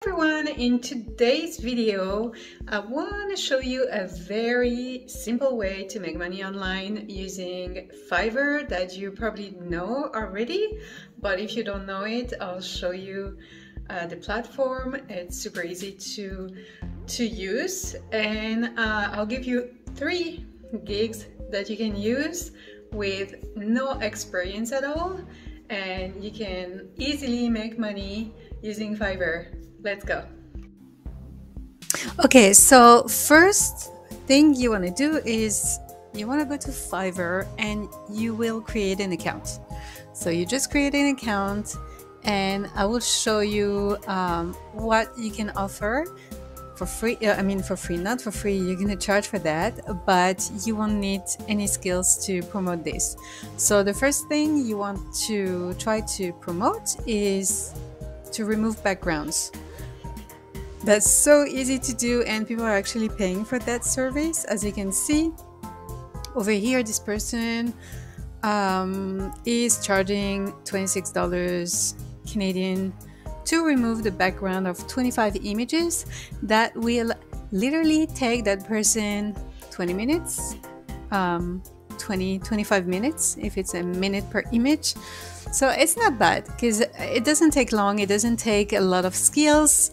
everyone, in today's video I want to show you a very simple way to make money online using Fiverr that you probably know already, but if you don't know it, I'll show you the platform. It's super easy to use, and I'll give you 3 gigs that you can use with no experience at all, and you can easily make money using Fiverr. Let's go. Okay, so first thing you want to do is you want to go to Fiverr and you will create an account. So you just create an account and I will show you what you can offer for free. For free, not for free, you're going to charge for that, but you won't need any skills to promote this. So the first thing you want to try to promote is to remove backgrounds. That's so easy to do, and people are actually paying for that service. As you can see over here, this person is charging $26 Canadian to remove the background of 25 images. That will literally take that person 20 minutes, 25 minutes if it's a minute per image. So it's not bad because it doesn't take long, it doesn't take a lot of skills,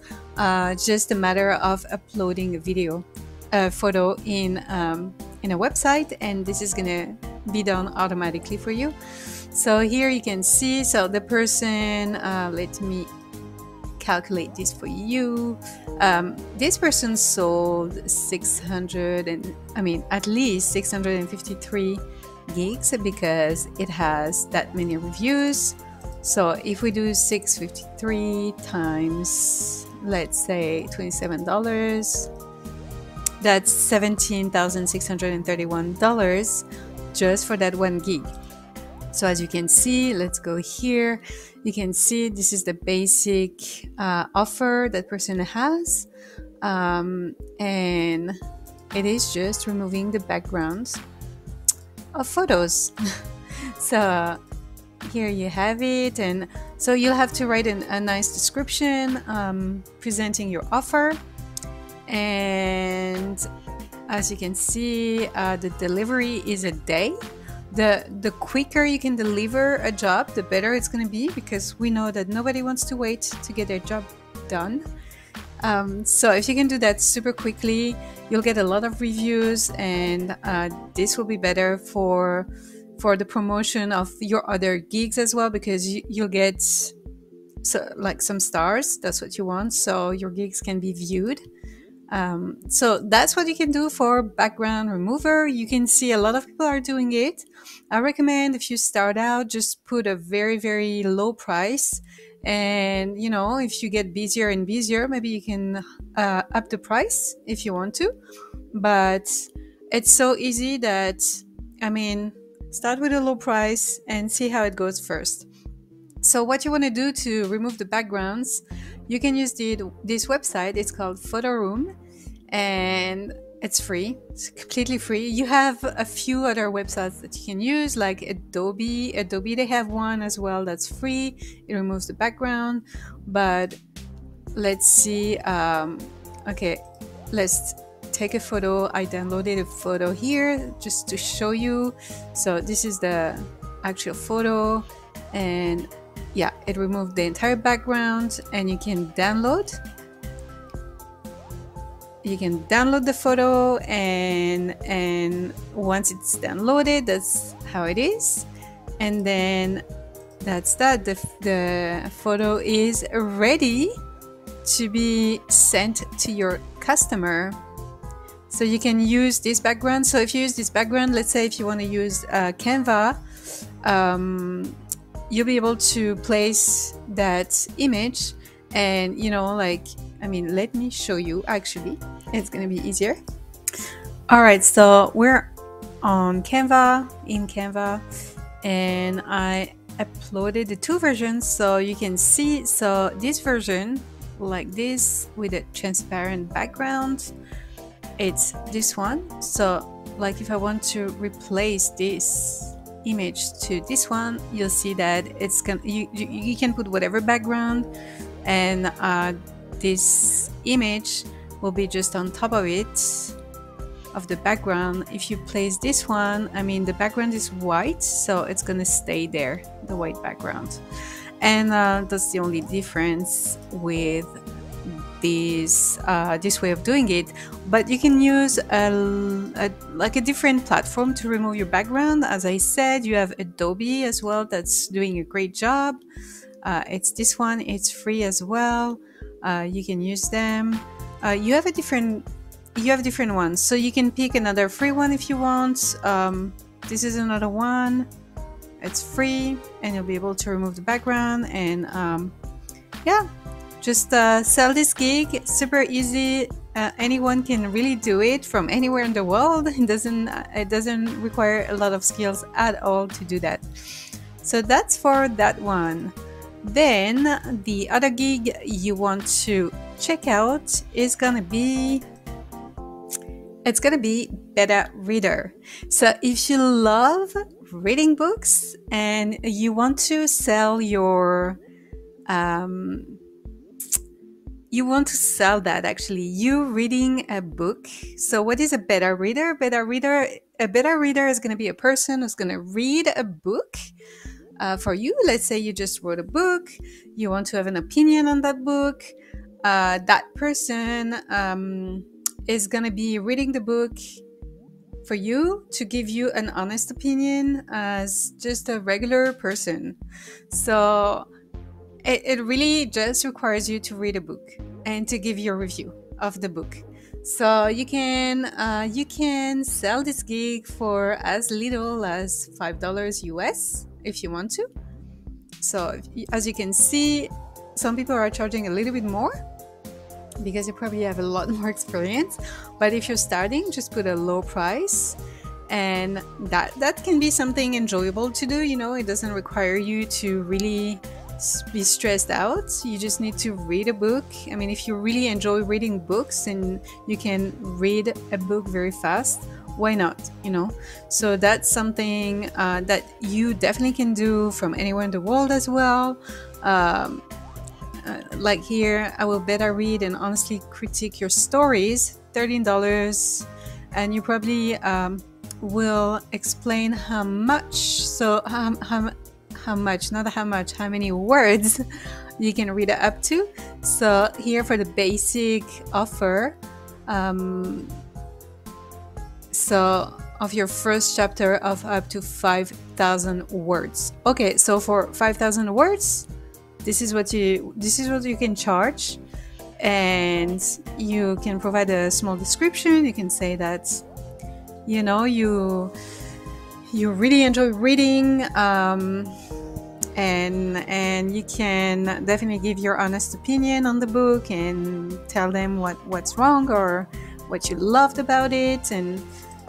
just a matter of uploading a photo in a website, and this is gonna be done automatically for you. So here you can see, so the person, let me calculate this for you. This person sold at least 653 gigs because it has that many reviews. So if we do 653 times, let's say $27, that's $17,631 just for that 1 gig. So as you can see, let's go here. You can see this is the basic offer that person has, and it is just removing the backgrounds of photos. So here you have it, and so you'll have to write a nice description presenting your offer. And as you can see, the delivery is a day. The quicker you can deliver a job, the better it's going to be, because we know that nobody wants to wait to get their job done. So if you can do that super quickly, you'll get a lot of reviews, and this will be better for the promotion of your other gigs as well, because you'll get some stars. That's what you want, so your gigs can be viewed. So that's what you can do for background remover. You can see a lot of people are doing it. I recommend, if you start out, just put a very, very low price. And, you know, if you get busier and busier, maybe you can up the price if you want to. But it's so easy that, start with a low price and see how it goes first. So what you want to do to remove the backgrounds, you can use this website. It's called Photo Room, and it's free. It's completely free. You have a few other websites that you can use, like Adobe. They have one as well that's free. It removes the background. But let's see. Okay, let's take a photo. I downloaded a photo here just to show you. So this is the actual photo, and yeah, it removed the entire background, and you can download the photo, and once it's downloaded, that's how it is. And then that's that. The photo is ready to be sent to your customer. So you can use this background. So if you use this background, let's say if you want to use Canva, you'll be able to place that image, and let me show you. Actually, it's gonna be easier. All right, so we're on Canva, and I uploaded the 2 versions, so you can see. So this version, like this, with a transparent background, it's this one. So like if I want to replace this image to this one, you'll see that it's you can put whatever background, and this image will be just on top of it, of the background. If you place this one, I mean, the background is white, so it's gonna stay there, the white background. And that's the only difference with this way of doing it. But you can use like a different platform to remove your background. As I said, you have Adobe as well, that's doing a great job. It's this one, it's free as well. You can use them. You have different ones, so you can pick another free one if you want. This is another one, it's free, and you'll be able to remove the background. And yeah, just sell this gig, super easy. Anyone can really do it from anywhere in the world. It doesn't require a lot of skills at all to do that. So that's for that one. Then the other gig you want to check out is gonna be Beta Reader. So if you love reading books and you want to sell your that, actually, you reading a book. So what is a beta reader? A beta reader is going to be a person who's going to read a book for you. Let's say you just wrote a book, you want to have an opinion on that book. That person is going to be reading the book for you to give you an honest opinion as just a regular person. So it really just requires you to read a book and to give your review of the book. So you can sell this gig for as little as $5 US if you want to. So as you can see, some people are charging a little bit more because you probably have a lot more experience. But if you're starting, just put a low price, and that can be something enjoyable to do. You know, it doesn't require you to really be stressed out. You just need to read a book. I mean, if you really enjoy reading books and you can read a book very fast, why not, you know? So that's something that you definitely can do from anywhere in the world as well. Like here, I will beta read and honestly critique your stories, $13, and you probably will explain how much. So how much, not how much, how many words you can read it up to. So here for the basic offer, so of your first chapter of up to 5,000 words. Okay, so for 5,000 words, this is what you can charge, and you can provide a small description. You can say that, you know, you really enjoy reading, and you can definitely give your honest opinion on the book and tell them what's wrong or what you loved about it. And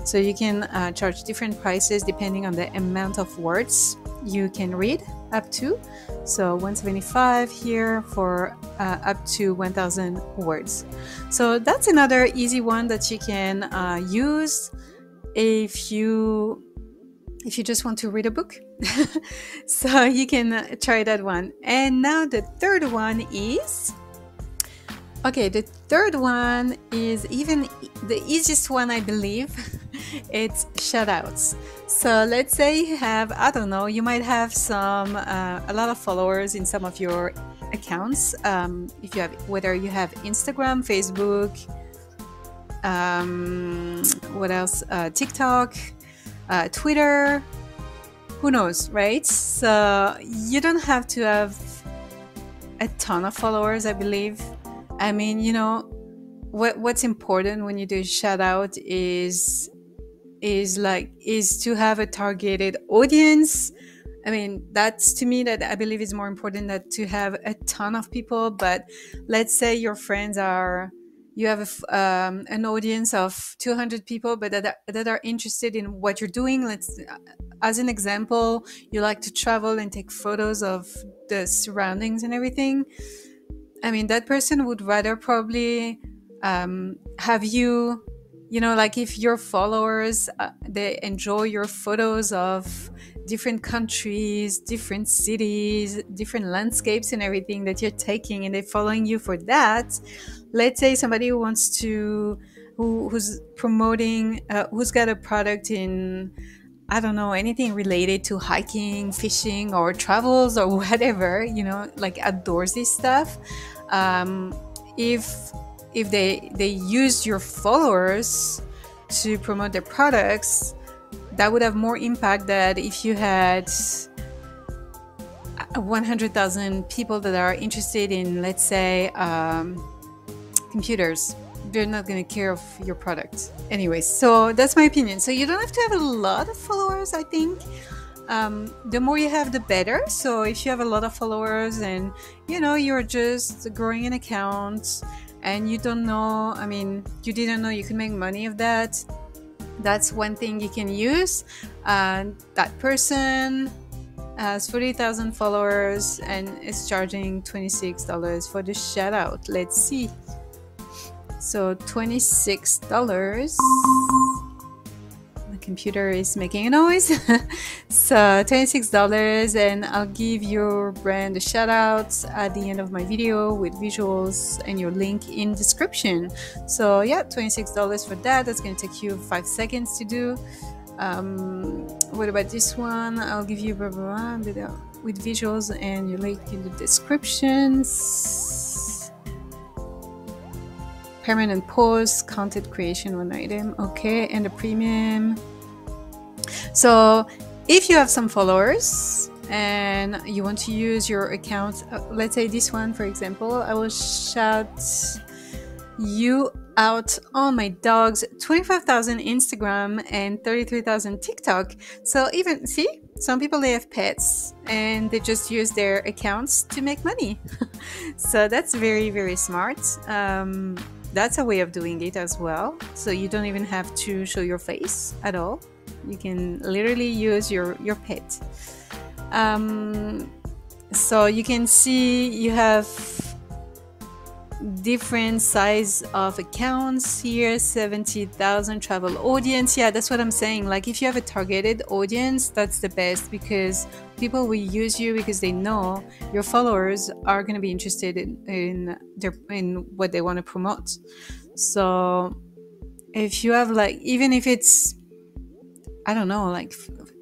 so you can charge different prices depending on the amount of words you can read up to. So $175 here for up to 1,000 words. So that's another easy one that you can use if you just want to read a book. So you can try that one. And now the third one is, okay, the third one is even the easiest one, I believe. It's shoutouts. So let's say you have, I don't know, you might have a lot of followers in some of your accounts. If you have, whether you have Instagram, Facebook, what else? TikTok, Twitter, who knows, right? So you don't have to have a ton of followers, I believe. I mean, you know, what's important when you do a shout out is to have a targeted audience. I mean, that's, to me, that I believe is more important than to have a ton of people. But let's say your friends you have an audience of 200 people, but that are interested in what you're doing. As an example, you like to travel and take photos of the surroundings and everything. I mean, that person would rather probably have you you know, like if your followers they enjoy your photos of different countries, different cities, different landscapes and everything that you're taking, and they're following you for that. Let's say somebody who wants to who's promoting who's got a product in, I don't know, anything related to hiking, fishing, or travels or whatever, you know, like outdoorsy stuff. Um, if they use your followers to promote their products, that would have more impact than if you had 100,000 people that are interested in, let's say, computers. They're not going to care of your product anyway. So that's my opinion. So you don't have to have a lot of followers, I think. The more you have, the better. So if you have a lot of followers and, you know, you're just growing an account and you don't know, I mean, you didn't know you could make money of that, that's one thing you can use. That person has 40,000 followers and is charging $26 for the shout out. Let's see. So $26. The computer is making a noise. So $26, and I'll give your brand a shout out at the end of my video with visuals and your link in description. So yeah, $26 for that. That's going to take you 5 seconds to do. What about this one? I'll give you blah, blah, blah, with visuals and your link in the descriptions. Permanent post, content creation, one item. Okay, and the premium. So if you have some followers and you want to use your account, let's say this one, for example, I will shout you out on my dogs, 25,000 Instagram and 33,000 TikTok. So even, see, some people, they have pets and they just use their accounts to make money. So that's very, very smart. That's a way of doing it as well. So you don't even have to show your face at all. You can literally use your pet. So you can see you have different size of accounts here. 70,000 travel audience. Yeah, that's what I'm saying. Like if you have a targeted audience, that's the best, because people will use you because they know your followers are going to be interested in what they want to promote. So if you have, like, even if it's, I don't know, like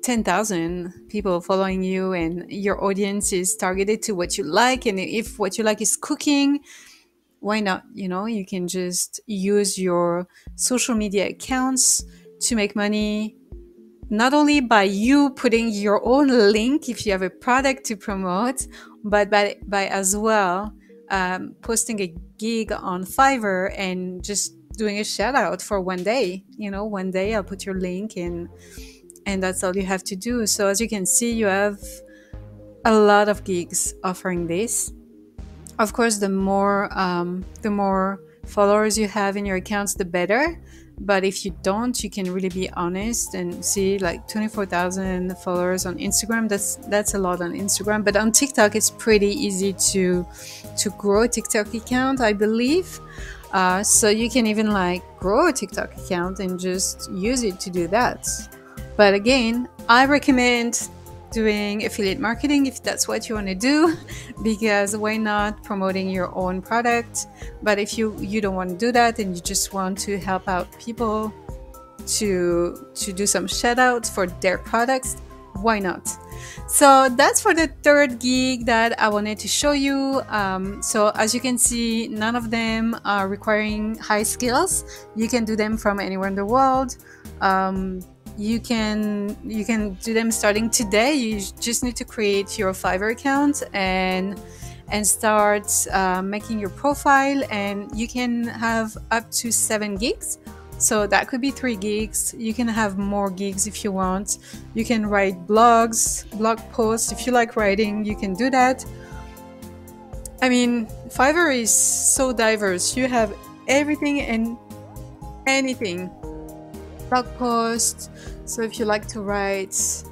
10,000 people following you and your audience is targeted to what you like, and if what you like is cooking, why not? You know, you can just use your social media accounts to make money, not only by you putting your own link if you have a product to promote, but by as well posting a gig on Fiverr and just doing a shout out for one day. You know, one day I'll put your link in, and that's all you have to do. So as you can see, you have a lot of gigs offering this. Of course, the more followers you have in your accounts, the better. But if you don't, you can really be honest and see, like 24,000 followers on Instagram. That's a lot on Instagram. But on TikTok, it's pretty easy to grow a TikTok account, I believe. So you can even like grow a TikTok account and just use it to do that. But again, I recommend doing affiliate marketing if that's what you want to do, because why not promoting your own product? But if you don't want to do that and you just want to help out people to do some shout outs for their products, why not? So that's for the third gig that I wanted to show you. So as you can see, none of them are requiring high skills. You can do them from anywhere in the world. You can do them starting today. You just need to create your Fiverr account and start making your profile, and you can have up to 7 gigs. So that could be 3 gigs. You can have more gigs if you want. You can write blog posts. If you like writing, you can do that. I mean, Fiverr is so diverse. You have everything and anything. Blog posts. So if you like to write,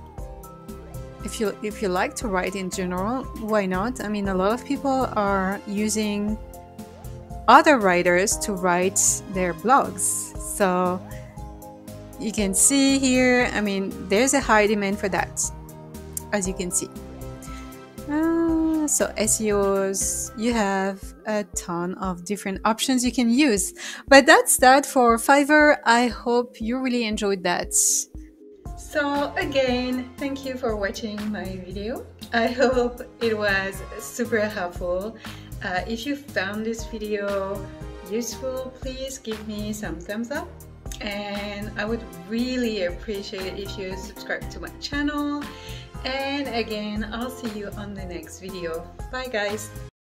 if you like to write in general, why not? I mean, a lot of people are using other writers to write their blogs. So you can see here, I mean, there's a high demand for that, as you can see. So SEOs, you have a ton of different options you can use. But that's that for Fiverr. I hope you really enjoyed that. So again, thank you for watching my video. I hope it was super helpful. If you found this video useful, please give me some thumbs up. And I would really appreciate it if you subscribe to my channel. And again, I'll see you on the next video. Bye guys!